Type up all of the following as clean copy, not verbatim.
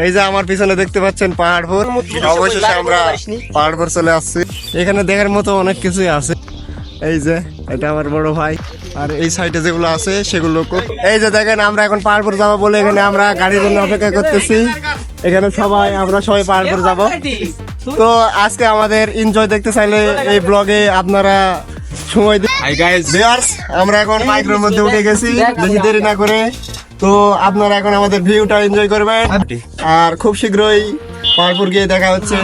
এই যে আমার পিছনে দেখতে পাচ্ছেন পাহাড়পুর, অবশেষে আমরা পাহাড়পুর চলে আসছি। এখানে দেখার মতো অনেক কিছুই আছে। এই যে এটা আমার বড় ভাই, আর এই সাইডে যেগুলো আছে সেগুলো এই যে দেখেন আমরা এখন পাহাড়পুর যাবো বলে এখানে আমরা গাড়ির জন্য অপেক্ষা করতেছি। এখানে আমরা সবাই পাহাড়পুর যাব। তো আজকে আমাদের এনজয় দেখতে চাইলে এই ব্লগে আপনারা সময় দিন। আমরা এখন বাইকের মধ্যে উঠে গেছি, বেশি দেরি না করে। তো আপনারা এখন আমাদের ভিউটা এনজয় করবেন, আর খুব শীঘ্রই পাহাড়পুর গিয়ে দেখা হচ্ছে।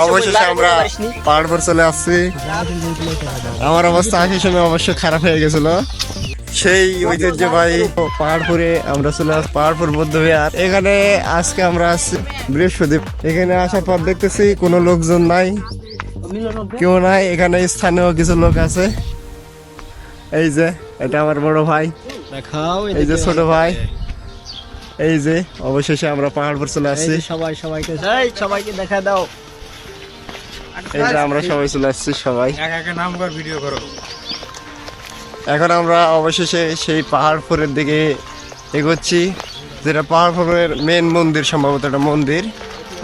অবশেষে আমরা পাহাড়পুর চলে আসছি। আমার অবস্থা আসার সময় অবশ্য খারাপ হয়ে গেছিল। সেই ঐতিহ্যবাহী পাহাড়পুরে আমরা চলে আসছি, পাহাড়পুর বৌদ্ধবিহার। এখানে আজকে আমরা আসছি বৃহস্পতিবার। এখানে আসার পর দেখতেছি কোনো লোকজন নাই, কেউ নাই। এখানে স্থানীয় কিছু লোক আছে। এই যে এটা আমার বড় ভাই, এই যে ছোট ভাই। এই যে অবশেষে আমরা পাহাড়পুর চলে আসছি। সবাইকে দেখা দাও। এই যে আমরা সবাই চলে আসছি, সবাই নাম কর, ভিডিও করো। এখন আমরা অবশেষে সেই পাহাড়পুরের দিকে এগোচ্ছি, যেটা পাহাড়পুরের মেন মন্দির, সম্ভবত একটা মন্দির।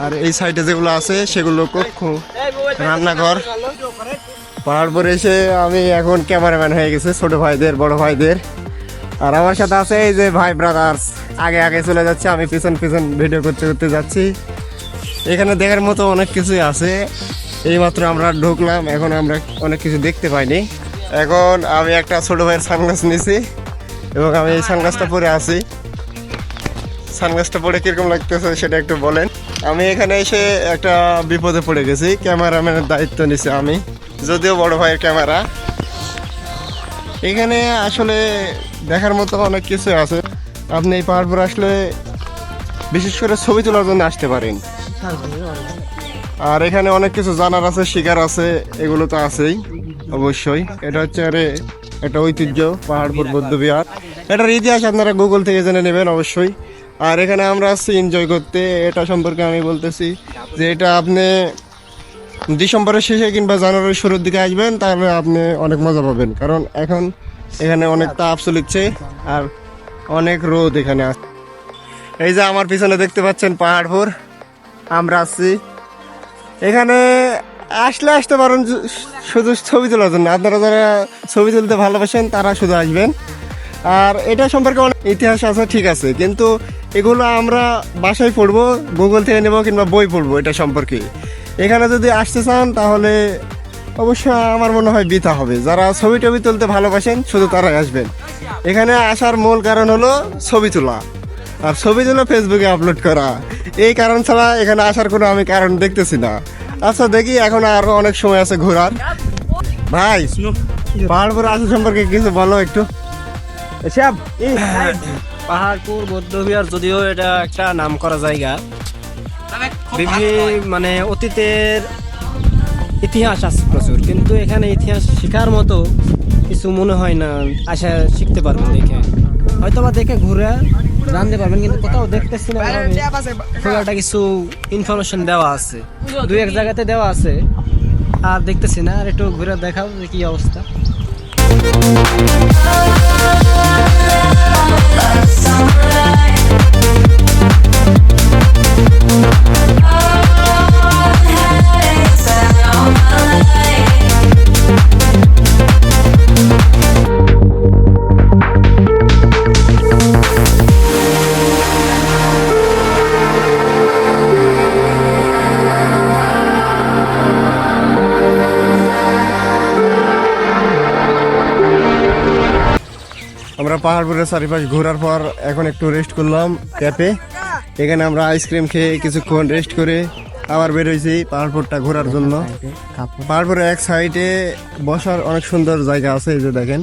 আর এই সাইডে যেগুলো আছে সেগুলো কক্ষ, রান্নাঘর। পাহাড়পুরে এসে আমি এখন ক্যামেরাম্যান হয়ে গেছে ছোট ভাইদের, বড় ভাইদের। আর আমার সাথে আছে এই যে ভাই ব্রাদার্স, আগে আগে চলে যাচ্ছে, আমি পিছন পিছন ভিডিও করতে করতে যাচ্ছি। এখানে দেখার মতো অনেক কিছুই আছে। এইমাত্র আমরা ঢুকলাম, এখন আমরা অনেক কিছু দেখতে পাইনি। এখন আমি একটা ছোট ভাইয়ের সানগ্লাস নিয়েছি এবং আমি এই সানগ্লাসটা পরে আছি। সানগ্লাসটা পরে কিরকম লাগতেছে সেটা একটু বলেন। আমি এখানে এসে একটা বিপদে পড়ে গেছি, ক্যামেরাম্যানের দায়িত্ব নিছি আমি, যদিও বড় ভাইয়ের ক্যামেরা। এখানে আসলে দেখার মতো অনেক কিছু আছে। আপনি এই পাহাড়পুর আসলে বিশেষ করে ছবি তোলার জন্য আসতে পারেন। আর এখানে অনেক কিছু জানার আছে, শিকার আছে, এগুলো তো আছেই অবশ্যই। এটা হচ্ছে একটা ঐতিহ্য পাহাড়পুর বৌদ্ধবিহার। এটার ইতিহাস আপনারা গুগল থেকে জেনে নেবেন অবশ্যই। আর এখানে আমরা আসছি এনজয় করতে। এটা সম্পর্কে আমি বলতেছি যে এটা আপনি ডিসেম্বরের শেষে কিংবা জানুয়ারির শুরুর দিকে আসবেন, তাহলে আপনি অনেক মজা পাবেন। কারণ এখন এখানে অনেক তাপ চলিচ্ছে আর অনেক রোদ এখানে আছে। এই যে আমার পিছনে দেখতে পাচ্ছেন পাহাড়পুর, আমরা আসছি। এখানে আসতে পারেন শুধু ছবি তোলার জন্য। আপনারা যারা ছবি তুলতে ভালোবাসেন তারা শুধু আসবেন। আর এটা সম্পর্কে অনেক ইতিহাস আছে, ঠিক আছে, কিন্তু এগুলো আমরা বাসায় পড়বো, গুগল থেকে নেবো কিংবা বই পড়বো এটা সম্পর্কে। এখানে যদি আসতে চান তাহলে অবশ্যই আমার মনে হয় বৃথা হবে। যারা ছবি টবি তুলতে ভালোবাসেন শুধু তারাই আসবেন। এখানে আসার মূল কারণ হলো ছবি তোলা, আর ছবি তুলে ফেসবুকে আপলোড করা। এই কারণ ছাড়া এখানে আসার কোনো আমি কারণ দেখতেছি না। আচ্ছা দেখি, এখন আরো অনেক সময় আছে ঘোরার। ভাই পাহাড়পুর আসা সম্পর্কে কিছু বলো একটু। পাহাড়পুর বৌদ্ধবিহার যদিও এটা একটা নাম করা জায়গা, মানে অতীতের ইতিহাস আছে প্রচুর, কিন্তু এখানে ইতিহাস শেখার মতো কিছু মনে হয় না। আশা শিখতে পারবেন দেখে, হয়তো বা দেখে ঘুরে জানতে পারবেন, কিন্তু কোথাও দেখতেছি না। খুব একটা কিছু ইনফরমেশন দেওয়া আছে, দুই এক জায়গাতে দেওয়া আছে, আর দেখতেছি না। আর একটু ঘুরে দেখাও যে কি অবস্থা। আমরা পাহাড়পুরের চারিপাশ ঘোরার পর এখন একটু রেস্ট করলাম ক্যাফে। এখানে আমরা আইসক্রিম খেয়ে কিছুক্ষণ রেস্ট করে আবার বেরোইছি পাহাড়পুরটা ঘোরার জন্য। পাহাড়পুরের এক সাইডে বসার অনেক সুন্দর জায়গা আছে, এই যে দেখেন,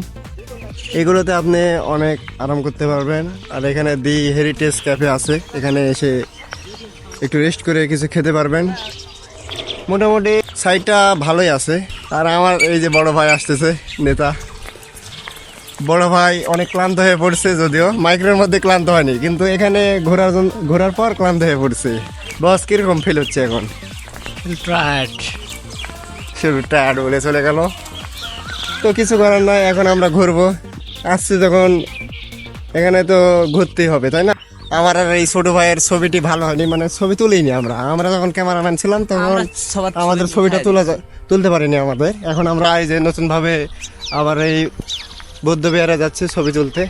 এগুলোতে আপনি অনেক আরাম করতে পারবেন। আর এখানে দি হেরিটেজ ক্যাফে আছে, এখানে এসে একটু রেস্ট করে কিছু খেতে পারবেন। মোটামুটি সাইডটা ভালোই আছে। আর আমার এই যে বড় ভাই আসতেছে, নেতা বড় ভাই অনেক ক্লান্ত হয়ে পড়ছে, যদিও মাইক্রোর মধ্যে ক্লান্ত হয়নি, কিন্তু এখানে ঘোরার পর ক্লান্ত হয়ে পড়ছে। বস কিরকম ফিল হচ্ছে এখন? শুরু টায়ার্ড বলে চলে গেল। তো কিছু করার নাই, এখন আমরা ঘুরবো। আসছি যখন এখানে তো ঘুরতেই হবে, তাই না? আমার আর এই ছোট ভাইয়ের ছবিটি ভালো হয়নি, মানে ছবি তুলিনি আমরা যখন ক্যামেরাম্যান ছিলাম তখন আমাদের ছবিটা তুলতে পারিনি আমাদের। এখন আমরা এই যে নতুন ভাবে আবার এই বৌদ্ধ বিহারে যাচ্ছি ছবি তুলতে।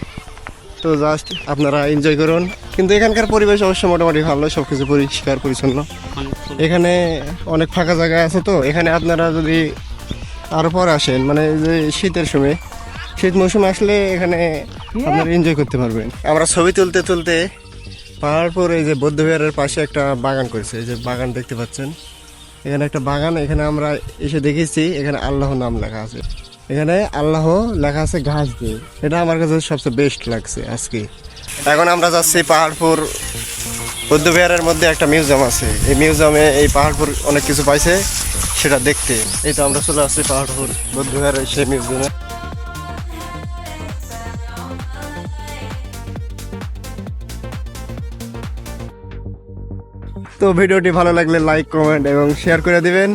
তো জাস্ট আপনারা এনজয় করুন। কিন্তু এখানকার পরিবেশ অবশ্য মোটামুটি ভালো, সবকিছু পরিষ্কার পরিচ্ছন্ন। এখানে অনেক ফাঁকা জায়গা আছে, তো এখানে আপনারা যদি আরো পরে আসেন, মানে এই যে শীতের সময়, শীত মৌসুমে আসলে এখানে আপনারা এনজয় করতে পারবেন। আমরা ছবি তুলতে তুলতে পাহাড় পর এই যে বৌদ্ধবিহারের পাশে একটা বাগান করেছে, এই যে বাগান দেখতে পাচ্ছেন, এখানে একটা বাগান। এখানে আমরা এসে দেখেছি এখানে আল্লাহ নাম লেখা আছে, এখানে আল্লাহ লেখা আছে ঘাস দিয়ে। এটা আমার কাছে সবচেয়ে বেস্ট লাগছে আজকে। এখন আমরা যাচ্ছি পাহাড়পুর বৌদ্ধবিহারের মধ্যে একটা মিউজিয়াম আছে, এই মিউজিয়ামে এই পাহাড়পুর অনেক কিছু পাইছে সেটা দেখতে। এই তো আমরা চলে আসছি পাহাড়পুর বৌদ্ধবিহারের সেই মিউজিয়ামে। তো ভিডিওটি ভালো লাগলে লাইক, কমেন্ট এবং শেয়ার করে দিবেন।